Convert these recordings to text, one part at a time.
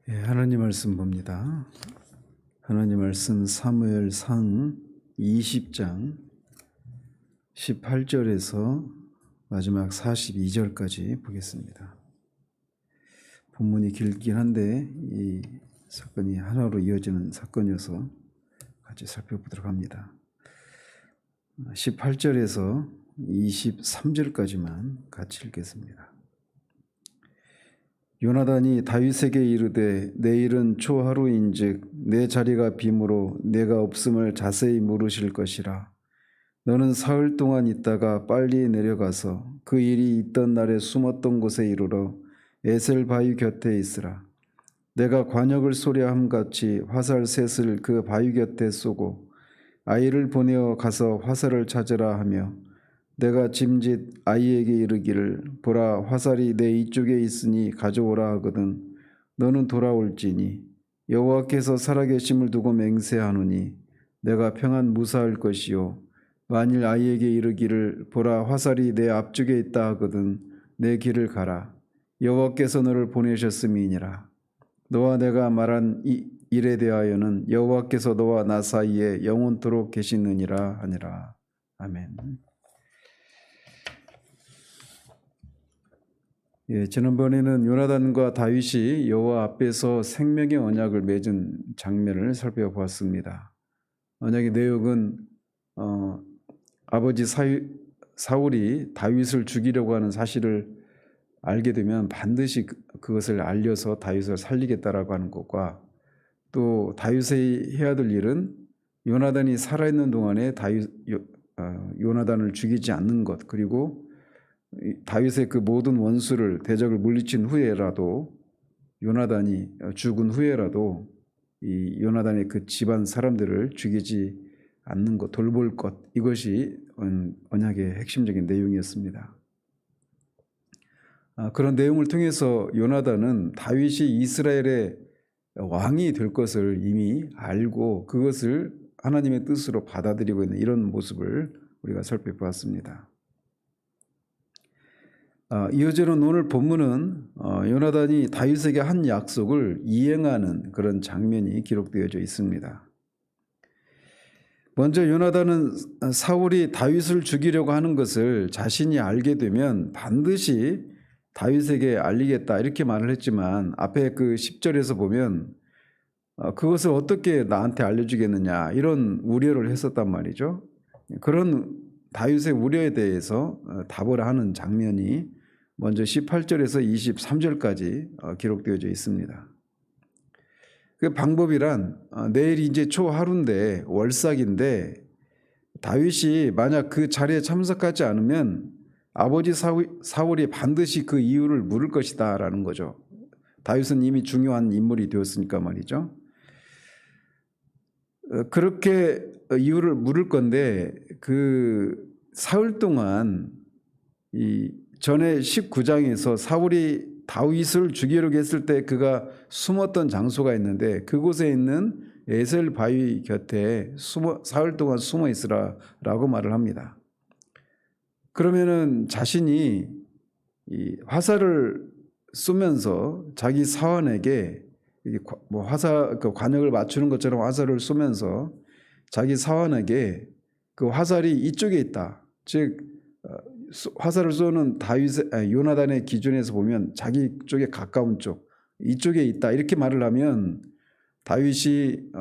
하나님 말씀 봅니다. 하나님 말씀 사무엘상 20장 18절에서 마지막 42절까지 보겠습니다. 본문이 길긴 한데 이 사건이 하나로 이어지는 사건이어서 같이 살펴보도록 합니다. 18절에서 23절까지만 같이 읽겠습니다. 요나단이 다윗에게 이르되 내일은 초하루인즉 내 자리가 빔으로 내가 없음을 자세히 물으실 것이라. 너는 사흘 동안 있다가 빨리 내려가서 그 일이 있던 날에 숨었던 곳에 이르러 에셀 바위 곁에 있으라. 내가 관역을 소리함같이 화살 셋을 그 바위 곁에 쏘고 아이를 보내어 가서 화살을 찾으라 하며 내가 짐짓 아이에게 이르기를 보라 화살이 내 이쪽에 있으니 가져오라 하거든 너는 돌아올지니 여호와께서 살아계심을 두고 맹세하노니 내가 평안 무사할 것이요 만일 아이에게 이르기를 보라 화살이 내 앞쪽에 있다 하거든 내 길을 가라 여호와께서 너를 보내셨음이니라. 너와 내가 말한 이 일에 대하여는 여호와께서 너와 나 사이에 영원토록 계시느니라 하니라. 아멘. 지난번에는 요나단과 다윗이 여호와 앞에서 생명의 언약을 맺은 장면을 살펴보았습니다. 언약의 내용은 아버지 사울이 다윗을 죽이려고 하는 사실을 알게 되면 반드시 그것을 알려서 다윗을 살리겠다라고 하는 것과 또 다윗이 해야 될 일은 요나단이 살아있는 동안에 요나단을 죽이지 않는 것, 그리고 다윗의 그 모든 원수를 대적을 물리친 후에라도 요나단이 죽은 후에라도 이 요나단의 그 집안 사람들을 죽이지 않는 것, 돌볼 것, 이것이 언약의 핵심적인 내용이었습니다. 그런 내용을 통해서 요나단은 다윗이 이스라엘의 왕이 될 것을 이미 알고 그것을 하나님의 뜻으로 받아들이고 있는 이런 모습을 우리가 살펴보았습니다. 이어지는 오늘 본문은 요나단이 다윗에게 한 약속을 이행하는 그런 장면이 기록되어져 있습니다. 먼저 요나단은 사울이 다윗을 죽이려고 하는 것을 자신이 알게 되면 반드시 다윗에게 알리겠다 이렇게 말을 했지만 앞에 그 10절에서 보면 그것을 어떻게 나한테 알려주겠느냐 이런 우려를 했었단 말이죠. 그런 다윗의 우려에 대해서 답을 하는 장면이 먼저 18절에서 23절까지 기록되어져 있습니다. 그 방법이란 내일이 이제 초하루인데 월삭인데 다윗이 만약 그 자리에 참석하지 않으면 아버지 사울이 반드시 그 이유를 물을 것이다 라는 거죠. 다윗은 이미 중요한 인물이 되었으니까 말이죠. 그렇게 이유를 물을 건데 그 사흘 동안 이 전에 19장에서 사울이 다윗을 죽이려고 했을 때 그가 숨었던 장소가 있는데 그곳에 있는 에셀 바위 곁에 사흘 동안 숨어 있으라라고 말을 합니다. 그러면은 자신이 이 화살을 쏘면서 자기 사환에게 그 관역을 맞추는 것처럼 화살을 쏘면서 자기 사환에게 그 화살이 이쪽에 있다. 즉 화살을 쏘는 요나단의 기준에서 보면 자기 쪽에 가까운 쪽 이쪽에 있다 이렇게 말을 하면 다윗이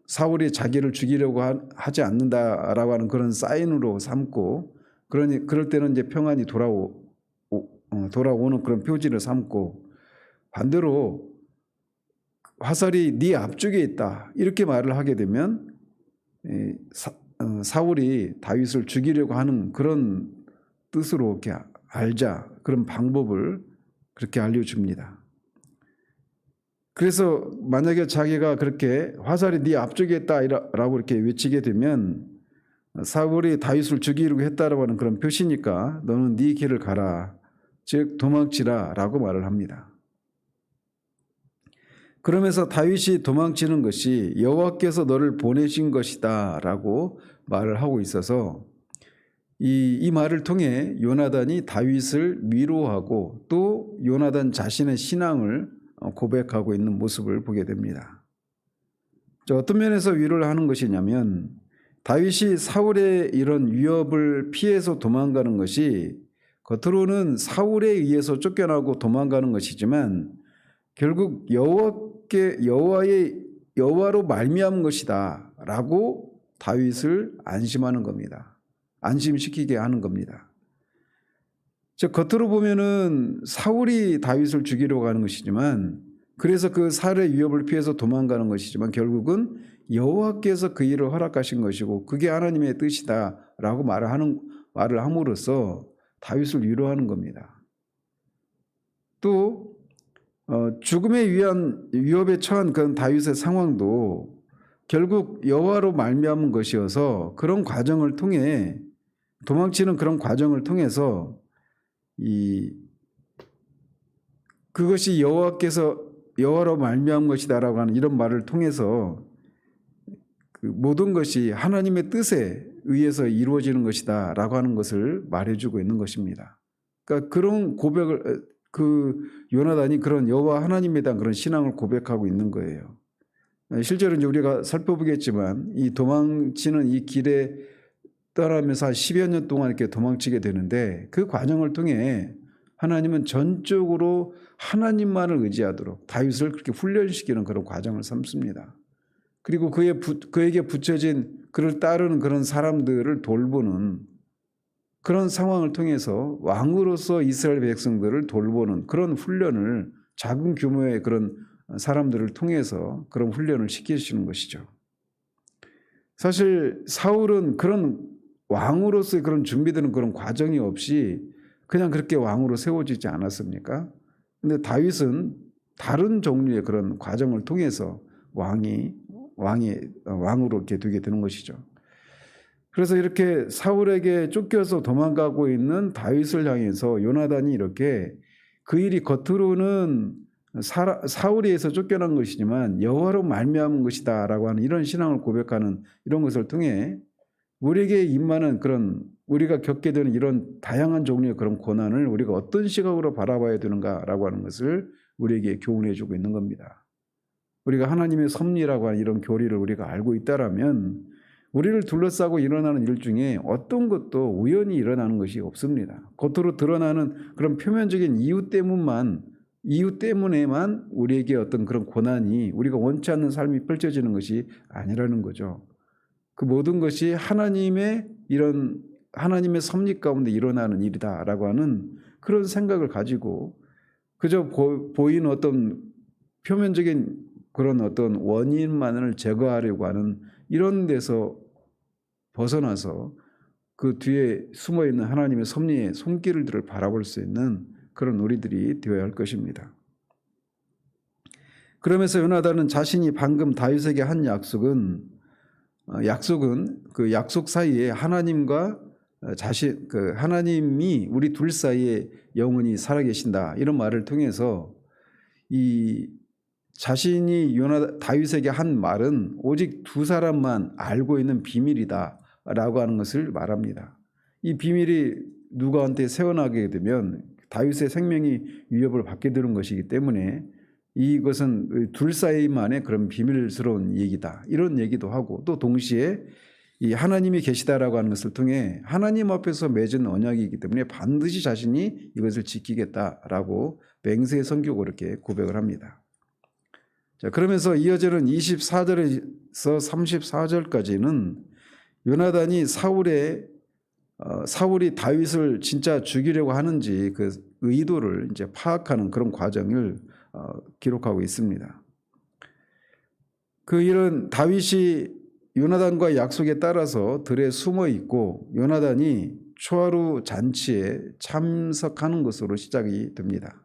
사울이 자기를 죽이려고 하지 않는다라고 하는 그런 사인으로 삼고 그럴 때는 이제 평안이 돌아오는 그런 표지를 삼고 반대로 화살이 네 앞쪽에 있다 이렇게 말을 하게 되면 사울이 다윗을 죽이려고 하는 그런 뜻으로 이렇게 알자 그런 방법을 그렇게 알려줍니다. 그래서 만약에 자기가 그렇게 화살이 네 앞쪽에 있다라고 이렇게 외치게 되면 사울이 다윗을 죽이려고 했다라고 하는 그런 표시니까 너는 네 길을 가라 즉 도망치라 라고 말을 합니다. 그러면서 다윗이 도망치는 것이 여호와께서 너를 보내신 것이다 라고 말을 하고 있어서 이 말을 통해 요나단이 다윗을 위로하고 또 요나단 자신의 신앙을 고백하고 있는 모습을 보게 됩니다. 어떤 면에서 위로를 하는 것이냐면 다윗이 사울의 이런 위협을 피해서 도망가는 것이 겉으로는 사울에 의해서 쫓겨나고 도망가는 것이지만 결국 여호와로 말미암은 것이다라고 다윗을 안심하는 겁니다. 안심시키게 하는 겁니다. 즉 겉으로 보면은 사울이 다윗을 죽이려고 하는 것이지만 그래서 그 사울의 위협을 피해서 도망가는 것이지만 결국은 여호와께서 그 일을 허락하신 것이고 그게 하나님의 뜻이다라고 말을 함으로써 다윗을 위로하는 겁니다. 또 죽음에 의한 위협에 처한 그런 다윗의 상황도 결국 여호와로 말미암은 것이어서 그런 과정을 통해 도망치는 그런 과정을 통해서 그것이 여호와로 말미암은 것이다라고 하는 이런 말을 통해서 그 모든 것이 하나님의 뜻에 의해서 이루어지는 것이다라고 하는 것을 말해주고 있는 것입니다. 그러니까 그런 고백을 요나단이 그런 여호와 하나님에 대한 그런 신앙을 고백하고 있는 거예요. 실제로 이제 우리가 살펴보겠지만 이 도망치는 이 길에 따라하면서 한 10여 년 동안 이렇게 도망치게 되는데 그 과정을 통해 하나님은 전적으로 하나님만을 의지하도록 다윗을 그렇게 훈련시키는 그런 과정을 삼습니다. 그리고 그에게 붙여진 그를 따르는 그런 사람들을 돌보는 그런 상황을 통해서 왕으로서 이스라엘 백성들을 돌보는 그런 훈련을 작은 규모의 그런 사람들을 통해서 그런 훈련을 시키시는 것이죠. 사실 사울은 그런 왕으로서의 그런 준비되는 그런 과정이 없이 그냥 그렇게 왕으로 세워지지 않았습니까? 근데 다윗은 다른 종류의 그런 과정을 통해서 왕으로 이렇게 되게 되는 것이죠. 그래서 이렇게 사울에게 쫓겨서 도망가고 있는 다윗을 향해서 요나단이 이렇게 그 일이 겉으로는 사울에 의해서 쫓겨난 것이지만 여호와로 말미암은 것이다라고 하는 이런 신앙을 고백하는 이런 것을 통해 우리에게 임하는 그런 우리가 겪게 되는 이런 다양한 종류의 그런 고난을 우리가 어떤 시각으로 바라봐야 되는가라고 하는 것을 우리에게 교훈해 주고 있는 겁니다. 우리가 하나님의 섭리라고 하는 이런 교리를 우리가 알고 있다라면 우리를 둘러싸고 일어나는 일 중에 어떤 것도 우연히 일어나는 것이 없습니다. 겉으로 드러나는 그런 표면적인 이유 때문에만 우리에게 어떤 그런 고난이 우리가 원치 않는 삶이 펼쳐지는 것이 아니라는 거죠. 그 모든 것이 하나님의 섭리 가운데 일어나는 일이다라고 하는 그런 생각을 가지고 그저 보이는 어떤 표면적인 그런 어떤 원인만을 제거하려고 하는 이런 데서 벗어나서 그 뒤에 숨어있는 하나님의 섭리의 손길들을 바라볼 수 있는 그런 우리들이 되어야 할 것입니다. 그러면서 요나단은 자신이 방금 다윗에게 한 약속은 그 약속 사이에 하나님과 하나님이 우리 둘 사이에 영원히 살아계신다 이런 말을 통해서 이 자신이 다윗에게 한 말은 오직 두 사람만 알고 있는 비밀이다라고 하는 것을 말합니다. 이 비밀이 누구한테 새어나게 되면 다윗의 생명이 위협을 받게 되는 것이기 때문에 이것은 둘 사이만의 그런 비밀스러운 얘기다 이런 얘기도 하고 또 동시에 이 하나님이 계시다라고 하는 것을 통해 하나님 앞에서 맺은 언약이기 때문에 반드시 자신이 이것을 지키겠다라고 맹세의 성격으로 이렇게 고백을 합니다. 자, 그러면서 이어지는 24절에서 34절까지는 요나단이 사울이 다윗을 진짜 죽이려고 하는지 그 의도를 이제 파악하는 그런 과정을 기록하고 있습니다. 그 일은 다윗이 요나단과 약속에 따라서 들에 숨어 있고 요나단이 초하루 잔치에 참석하는 것으로 시작이 됩니다.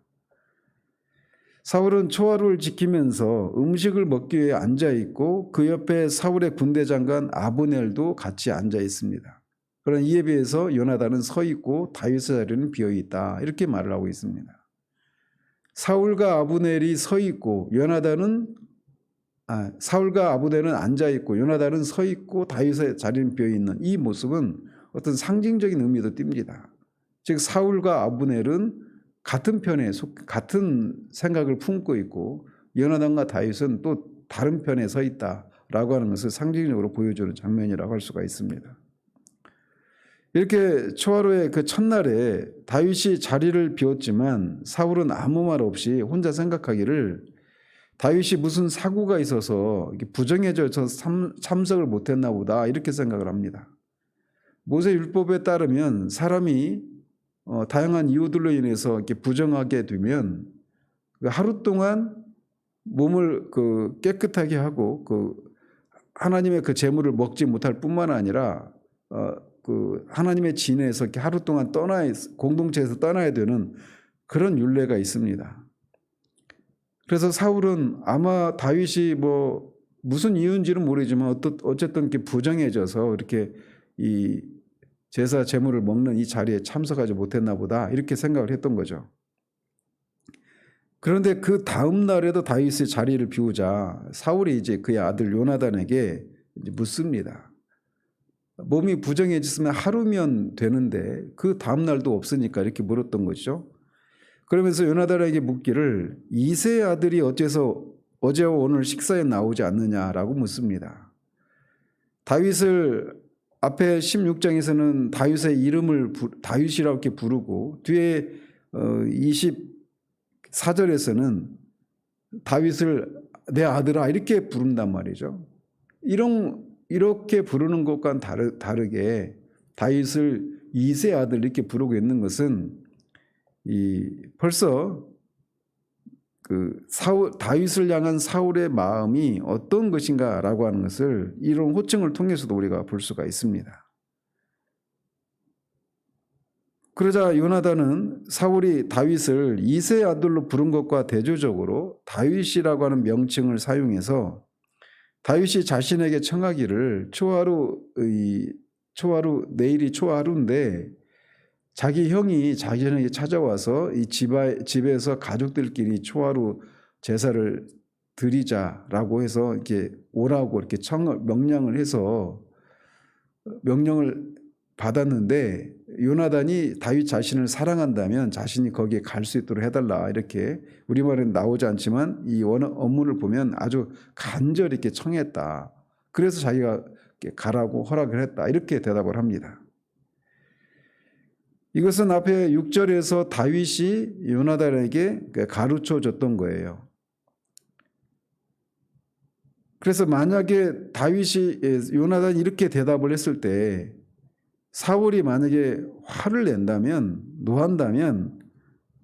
사울은 초하루를 지키면서 음식을 먹기 위해 앉아 있고 그 옆에 사울의 군대 장관 아브넬도 같이 앉아 있습니다. 그러나 이에 비해서 요나단은 서 있고 다윗의 자리는 비어 있다 이렇게 말을 하고 있습니다. 사울과 아브넬이 서 있고 사울과 아브넬은 앉아 있고 요나단은 서 있고 다윗의 자리는 비어 있는 이 모습은 어떤 상징적인 의미도 띱니다. 즉 사울과 아브넬은 같은 편에 같은 생각을 품고 있고 요나단과 다윗은 또 다른 편에 서 있다라고 하는 것을 상징적으로 보여주는 장면이라고 할 수가 있습니다. 이렇게 초하루의 그 첫날에 다윗이 자리를 비웠지만 사울은 아무 말 없이 혼자 생각하기를 다윗이 무슨 사고가 있어서 부정해져서 참석을 못했나 보다 이렇게 생각을 합니다. 모세 율법에 따르면 사람이 다양한 이유들로 인해서 이렇게 부정하게 되면 하루 동안 몸을 깨끗하게 하고 하나님의 그 제물을 먹지 못할 뿐만 아니라 하나님의 진에서 이렇게 하루 동안 공동체에서 떠나야 되는 그런 율례가 있습니다. 그래서 사울은 아마 다윗이 무슨 이유인지는 모르지만 어쨌든 이렇게 부정해져서 이렇게 이 제사 제물을 먹는 이 자리에 참석하지 못했나 보다 이렇게 생각을 했던 거죠. 그런데 그 다음 날에도 다윗의 자리를 비우자 사울이 이제 그의 아들 요나단에게 이제 묻습니다. 몸이 부정해졌으면 하루면 되는데 그 다음 날도 없으니까 이렇게 물었던 거죠. 그러면서 요나단에게 묻기를 이새의 아들이 어째서 어제와 오늘 식사에 나오지 않느냐라고 묻습니다. 다윗을 앞에 16장에서는 다윗의 이름을 다윗이라고 이렇게 부르고 뒤에 24절에서는 다윗을 내 아들아 이렇게 부른단 말이죠. 이렇게 부르는 것과는 다르게 다윗을 이새의 아들 이렇게 부르고 있는 것은 벌써 다윗을 향한 사울의 마음이 어떤 것인가라고 하는 것을 이런 호칭을 통해서도 우리가 볼 수가 있습니다. 그러자 요나단은 사울이 다윗을 이새의 아들로 부른 것과 대조적으로 다윗이라고 하는 명칭을 사용해서 다윗이 자신에게 청하기를 내일이 초하루인데 자기 형이 자기에게 찾아와서 이 집에서 가족들끼리 초하루 제사를 드리자라고 해서 이렇게 오라고 이렇게 명령을 해서 명령을 받았는데 요나단이 다윗 자신을 사랑한다면 자신이 거기에 갈 수 있도록 해달라 이렇게 우리말은 나오지 않지만 이 원문을 보면 아주 간절히 이렇게 청했다. 그래서 자기가 가라고 허락을 했다 이렇게 대답을 합니다. 이것은 앞에 6절에서 다윗이 요나단에게 가르쳐 줬던 거예요. 그래서 만약에 요나단이 이렇게 대답을 했을 때 사울이 만약에 화를 노한다면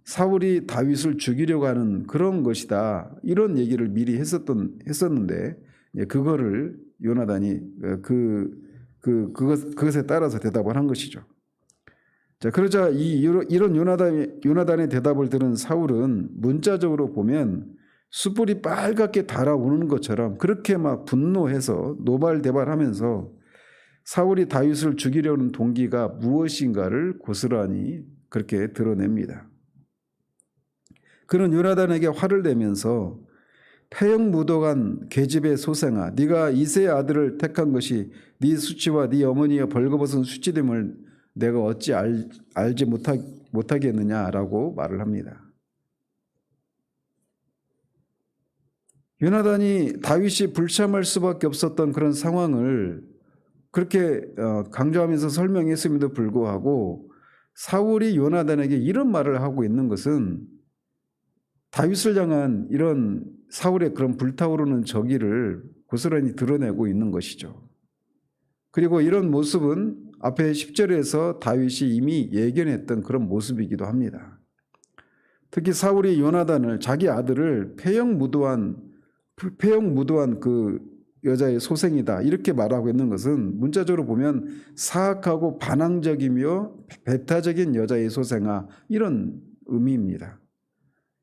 사울이 다윗을 죽이려고 하는 그런 것이다. 이런 얘기를 미리 했었는데 그거를 요나단이 그것에 따라서 대답을 한 것이죠. 자, 그러자 이런 요나단의 대답을 들은 사울은 문자적으로 보면 숯불이 빨갛게 달아오르는 것처럼 그렇게 막 분노해서 노발대발하면서 사울이 다윗을 죽이려는 동기가 무엇인가를 고스란히 그렇게 드러냅니다. 그는 요나단에게 화를 내면서 패역무도한 계집의 소생아, 네가 이새의 아들을 택한 것이 네 수치와 네 어머니의 벌거벗은 수치됨을 내가 어찌 알지 못하겠느냐라고 말을 합니다. 요나단이 다윗이 불참할 수밖에 없었던 그런 상황을 그렇게 강조하면서 설명했음에도 불구하고 사울이 요나단에게 이런 말을 하고 있는 것은 다윗을 향한 이런 사울의 그런 불타오르는 정의를 고스란히 드러내고 있는 것이죠. 그리고 이런 모습은 앞에 10절에서 다윗이 이미 예견했던 그런 모습이기도 합니다. 특히 사울이 요나단을 자기 아들을 패역무도한 그 여자의 소생이다 이렇게 말하고 있는 것은 문자적으로 보면 사악하고 반항적이며 배타적인 여자의 소생아 이런 의미입니다.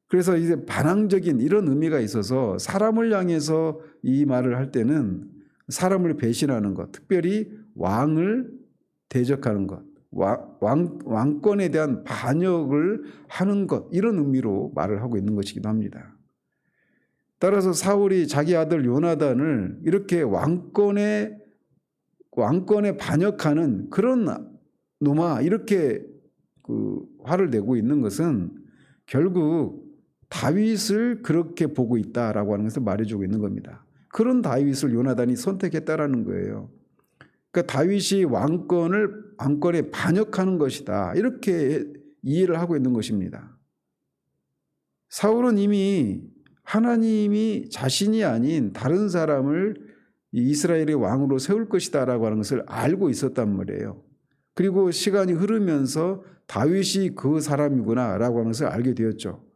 그래서 이제 반항적인 이런 의미가 있어서 사람을 향해서 이 말을 할 때는 사람을 배신하는 것, 특별히 왕을 대적하는 것, 왕권에 대한 반역을 하는 것 이런 의미로 말을 하고 있는 것이기도 합니다. 따라서 사울이 자기 아들 요나단을 이렇게 왕권에 반역하는 그런 놈아 이렇게 화를 내고 있는 것은 결국 다윗을 그렇게 보고 있다라고 하는 것을 말해주고 있는 겁니다. 그런 다윗을 요나단이 선택했다라는 거예요. 그러니까 다윗이 왕권에 반역하는 것이다, 이렇게 이해를 하고 있는 것입니다. 사울은 이미 하나님이 자신이 아닌 다른 사람을 이스라엘의 왕으로 세울 것이다라고 하는 것을 알고 있었단 말이에요. 그리고 시간이 흐르면서 다윗이 그 사람이구나라고 하는 것을 알게 되었죠.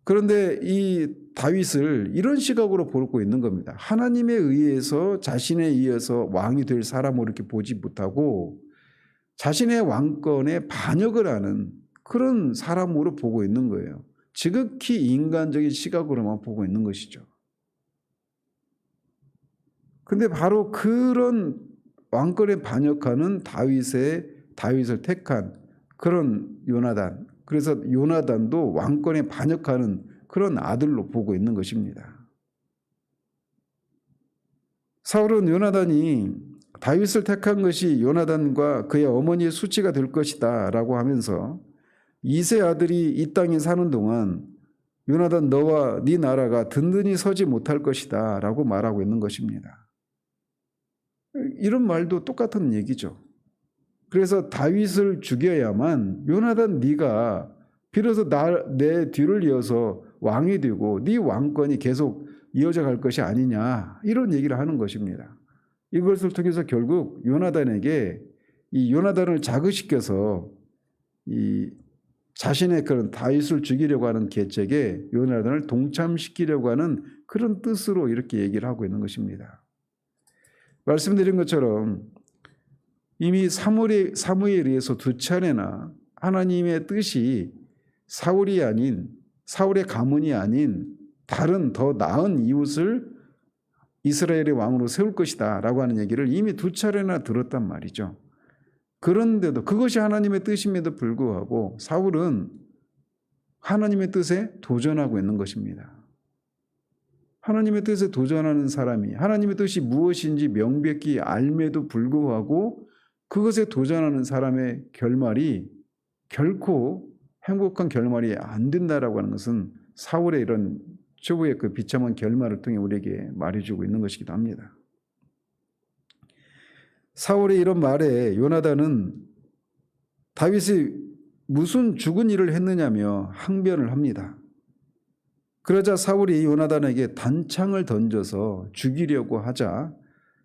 그런데 이 다윗을 이런 시각으로 보고 있는 겁니다. 하나님에 의해서 자신에 의해서 왕이 될 사람으로 이렇게 보지 못하고 자신의 왕권에 반역을 하는 그런 사람으로 보고 있는 거예요. 지극히 인간적인 시각으로만 보고 있는 것이죠. 근데 바로 그런 왕권에 반역하는 다윗을 택한 그런 요나단, 그래서 요나단도 왕권에 반역하는 그런 아들로 보고 있는 것입니다. 사울은 요나단이 다윗을 택한 것이 요나단과 그의 어머니의 수치가 될 것이다 라고 하면서 2세 아들이 이 땅에 사는 동안 요나단, 너와 네 나라가 든든히 서지 못할 것이다 라고 말하고 있는 것입니다. 이런 말도 똑같은 얘기죠. 그래서 다윗을 죽여야만 요나단, 네가 비로소 내 뒤를 이어서 왕이 되고 네 왕권이 계속 이어져 갈 것이 아니냐, 이런 얘기를 하는 것입니다. 이것을 통해서 결국 요나단에게 이 요나단을 자극시켜서 이 자신의 그런 다윗을 죽이려고 하는 계책에 요나단을 동참시키려고 하는 그런 뜻으로 이렇게 얘기를 하고 있는 것입니다. 말씀드린 것처럼 이미 사무엘에 의해서 2차례나 하나님의 뜻이 사울의 가문이 아닌 다른 더 나은 이웃을 이스라엘의 왕으로 세울 것이다 라고 하는 얘기를 이미 2차례나 들었단 말이죠. 그런데도 그것이 하나님의 뜻임에도 불구하고 사울은 하나님의 뜻에 도전하고 있는 것입니다. 하나님의 뜻에 도전하는 사람이 하나님의 뜻이 무엇인지 명백히 알매도 불구하고 그것에 도전하는 사람의 결말이 결코 행복한 결말이 안 된다라고 하는 것은 사울의 이런 초부의 그 비참한 결말을 통해 우리에게 말해주고 있는 것이기도 합니다. 사울의 이런 말에 요나단은 다윗이 무슨 죽은 일을 했느냐며 항변을 합니다. 그러자 사울이 요나단에게 단창을 던져서 죽이려고 하자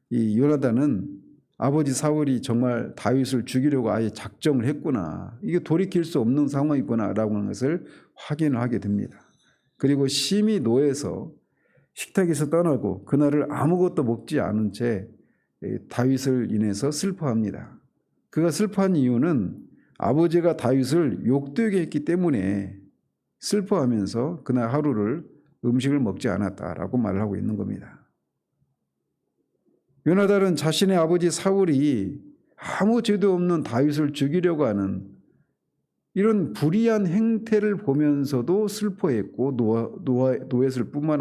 이 요나단은 아버지 사울이 정말 다윗을 죽이려고 아예 작정을 했구나, 이게 돌이킬 수 없는 상황이구나 라고 하는 것을 확인을 하게 됩니다. 그리고 심히 노해서 식탁에서 떠나고 그날을 아무것도 먹지 않은 채 다윗을 인해서 슬퍼합니다. 그가 슬퍼한 이유는 아버지가 다윗을 욕되게 했기 때문에 슬퍼하면서 그날 하루를 음식을 먹지 않았다라고 말을 하고 있는 겁니다. 요나단은 자신의 아버지 사울이 아무 죄도 없는 다윗을 죽이려고 하는 이런 불의한 행태를 보면서도 슬퍼했고 노했을 뿐만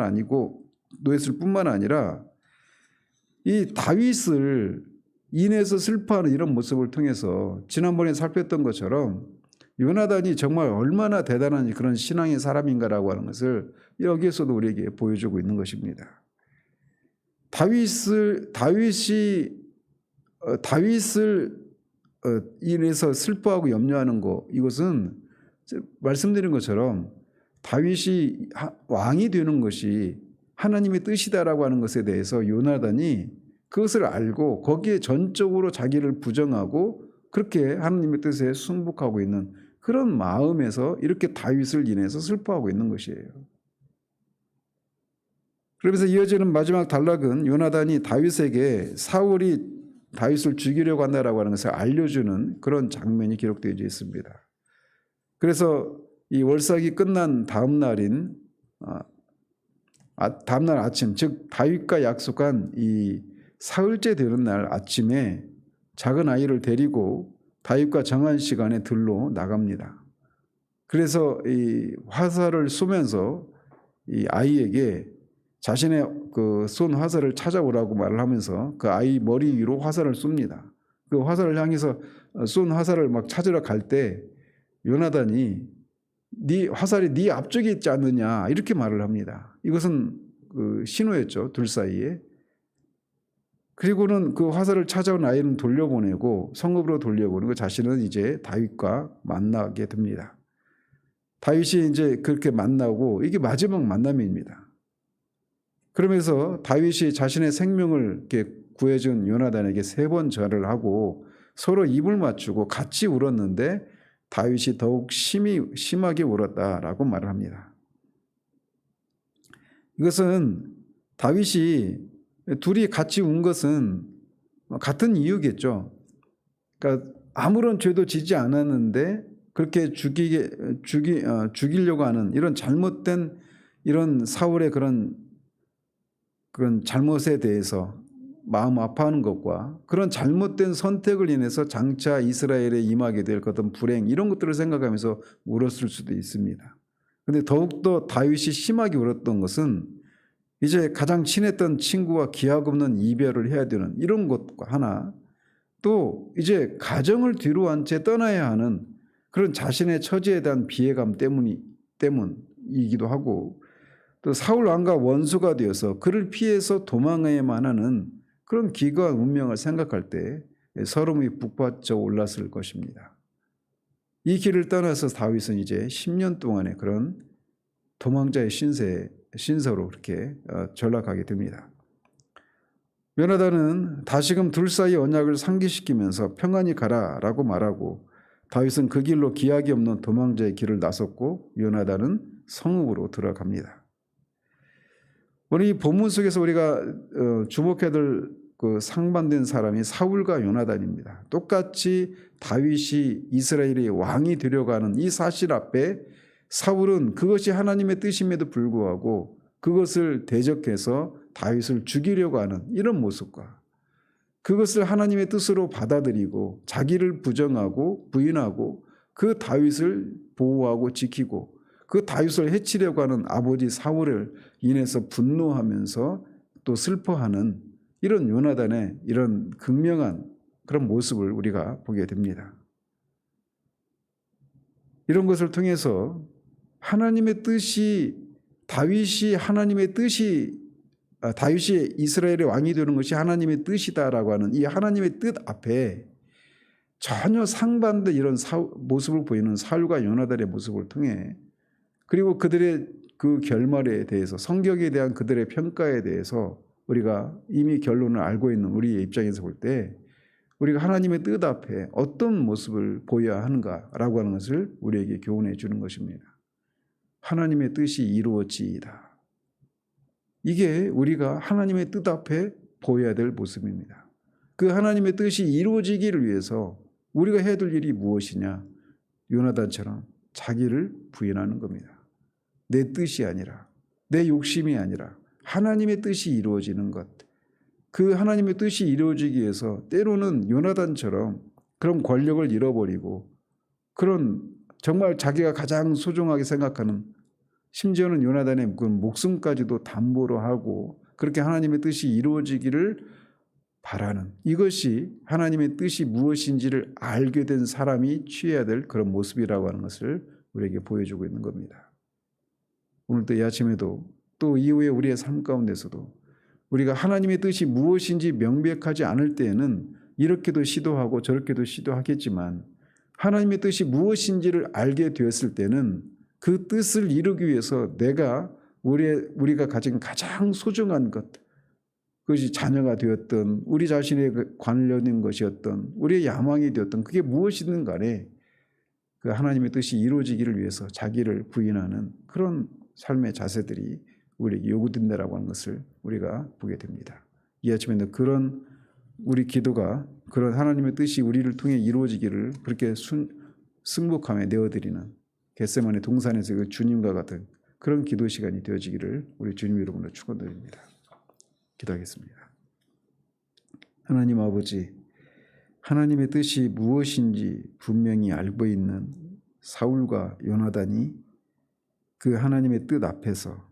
아니라 이 다윗을 인해서 슬퍼하는 이런 모습을 통해서 지난번에 살폈던 것처럼 요나단이 정말 얼마나 대단한 그런 신앙의 사람인가라고 하는 것을 여기에서도 우리에게 보여주고 있는 것입니다. 다윗을 인해서 슬퍼하고 염려하는 것, 이것은 말씀드린 것처럼 다윗이 왕이 되는 것이 하나님의 뜻이다라고 하는 것에 대해서 요나단이 그것을 알고 거기에 전적으로 자기를 부정하고 그렇게 하나님의 뜻에 순복하고 있는 그런 마음에서 이렇게 다윗을 인해서 슬퍼하고 있는 것이에요. 그러면서 이어지는 마지막 단락은 요나단이 다윗에게 사울이 다윗을 죽이려고 한다라고 하는 것을 알려주는 그런 장면이 기록되어 있습니다. 그래서 이 월삭이 끝난 다음 날 아침, 즉 다윗과 약속한 이 사흘째 되는 날 아침에 작은 아이를 데리고 다윗과 정한 시간에 들로 나갑니다. 그래서 이 화살을 쏘면서 이 아이에게 자신의 그 쏜 화살을 찾아오라고 말을 하면서 그 아이 머리 위로 화살을 쏩니다. 그 화살을 향해서 쏜 화살을 막 찾으러 갈 때 요나단이 네 화살이 네 앞쪽에 있지 않느냐 이렇게 말을 합니다. 이것은 그 신호였죠. 둘 사이에. 그리고는 그 화살을 찾아온 아이는 돌려보내고 성읍으로 돌려보내고 자신은 이제 다윗과 만나게 됩니다. 다윗이 이제 그렇게 만나고 이게 마지막 만남입니다. 그러면서 다윗이 자신의 생명을 이렇게 구해준 요나단에게 3번 절을 하고 서로 입을 맞추고 같이 울었는데 다윗이 더욱 심하게 울었다라고 말을 합니다. 이것은 다윗이 둘이 같이 운 것은 같은 이유겠죠. 그러니까 아무런 죄도 지지 않았는데 그렇게 죽이려고 하는 이런 잘못된 이런 사울의 그런 잘못에 대해서 마음 아파하는 것과 그런 잘못된 선택을 인해서 장차 이스라엘에 임하게 될 어떤 불행 이런 것들을 생각하면서 울었을 수도 있습니다. 그런데 더욱더 다윗이 심하게 울었던 것은 이제 가장 친했던 친구와 기약 없는 이별을 해야 되는 이런 것과 하나, 또 이제 가정을 뒤로 한 채 떠나야 하는 그런 자신의 처지에 대한 비애감 때문이기도 하고, 또 사울 왕과 원수가 되어서 그를 피해서 도망해야만 하는 그런 기거한 운명을 생각할 때 서름이 북받쳐 올랐을 것입니다. 이 길을 떠나서 다윗은 이제 10년 동안의 그런 도망자의 신세로 이렇게 전락하게 됩니다. 요나단은 다시금 둘 사이의 언약을 상기시키면서 평안히 가라라고 말하고 다윗은 그 길로 기약이 없는 도망자의 길을 나섰고 요나단은 성읍으로 들어갑니다. 오늘 이 본문 속에서 우리가 주목해야 될 그 상반된 사람이 사울과 요나단입니다. 똑같이 다윗이 이스라엘의 왕이 되려고 하는 이 사실 앞에 사울은 그것이 하나님의 뜻임에도 불구하고 그것을 대적해서 다윗을 죽이려고 하는 이런 모습과 그것을 하나님의 뜻으로 받아들이고 자기를 부정하고 부인하고 그 다윗을 보호하고 지키고 그 다윗을 해치려고 하는 아버지 사울을 인해서 분노하면서 또 슬퍼하는 이런 요나단의 이런 극명한 그런 모습을 우리가 보게 됩니다. 이런 것을 통해서 하나님의 뜻이 다윗이 이스라엘의 왕이 되는 것이 하나님의 뜻이다라고 하는 이 하나님의 뜻 앞에 전혀 상반된 이런 모습을 보이는 사울과 요나단의 모습을 통해 그리고 그들의 그 결말에 대해서 성경에 대한 그들의 평가에 대해서 우리가 이미 결론을 알고 있는 우리의 입장에서 볼 때 우리가 하나님의 뜻 앞에 어떤 모습을 보여야 하는가라고 하는 것을 우리에게 교훈해 주는 것입니다. 하나님의 뜻이 이루어지이다. 이게 우리가 하나님의 뜻 앞에 보여야 될 모습입니다. 그 하나님의 뜻이 이루어지기를 위해서 우리가 해야 될 일이 무엇이냐? 요나단처럼 자기를 부인하는 겁니다. 내 뜻이 아니라 내 욕심이 아니라 하나님의 뜻이 이루어지는 것. 그 하나님의 뜻이 이루어지기 위해서 때로는 요나단처럼 그런 권력을 잃어버리고 그런 정말 자기가 가장 소중하게 생각하는 심지어는 요나단의 그 목숨까지도 담보로 하고 그렇게 하나님의 뜻이 이루어지기를 바라는 이것이 하나님의 뜻이 무엇인지를 알게 된 사람이 취해야 될 그런 모습이라고 하는 것을 우리에게 보여주고 있는 겁니다. 오늘도 이 아침에도 또 이후에 우리의 삶 가운데서도 우리가 하나님의 뜻이 무엇인지 명백하지 않을 때에는 이렇게도 시도하고 저렇게도 시도하겠지만 하나님의 뜻이 무엇인지를 알게 되었을 때는 그 뜻을 이루기 위해서 우리가 가진 가장 소중한 것, 그것이 자녀가 되었던 우리 자신의 관련된 것이었던 우리의 야망이 되었던 그게 무엇이든 간에 그 하나님의 뜻이 이루어지기를 위해서 자기를 부인하는 그런 삶의 자세들이 우리에게 요구된다라고 하는 것을 우리가 보게 됩니다. 이 아침에는 그런 우리 기도가 그런 하나님의 뜻이 우리를 통해 이루어지기를 그렇게 승복함에 내어드리는 겟세마네 동산에서 그 주님과 같은 그런 기도 시간이 되어지기를 우리 주님 이름으로 축원드립니다. 기도하겠습니다. 하나님 아버지, 하나님의 뜻이 무엇인지 분명히 알고 있는 사울과 요나단이 그 하나님의 뜻 앞에서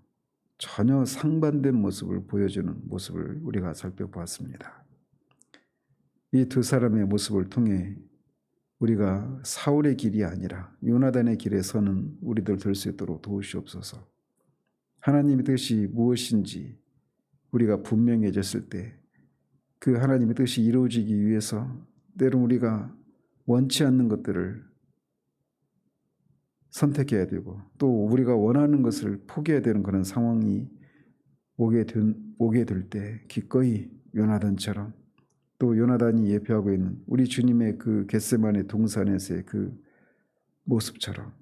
전혀 상반된 모습을 보여주는 모습을 우리가 살펴보았습니다. 이 두 사람의 모습을 통해 우리가 사울의 길이 아니라 요나단의 길에 서는 우리들 될 수 있도록 도우시옵소서. 하나님의 뜻이 무엇인지 우리가 분명해졌을 때 그 하나님의 뜻이 이루어지기 위해서 때론 우리가 원치 않는 것들을 선택해야 되고 또 우리가 원하는 것을 포기해야 되는 그런 상황이 오게 될 때 기꺼이 요나단처럼 또 요나단이 예표하고 있는 우리 주님의 그 겟세마네 동산에서의 그 모습처럼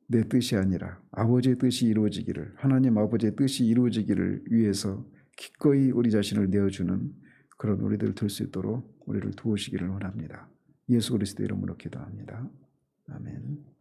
내 뜻이 아니라 아버지의 뜻이 이루어지기를, 하나님 아버지의 뜻이 이루어지기를 위해서 기꺼이 우리 자신을 내어주는 그런 우리들 될 수 있도록 우리를 도우시기를 원합니다. 예수 그리스도 이름으로 기도합니다. 아멘.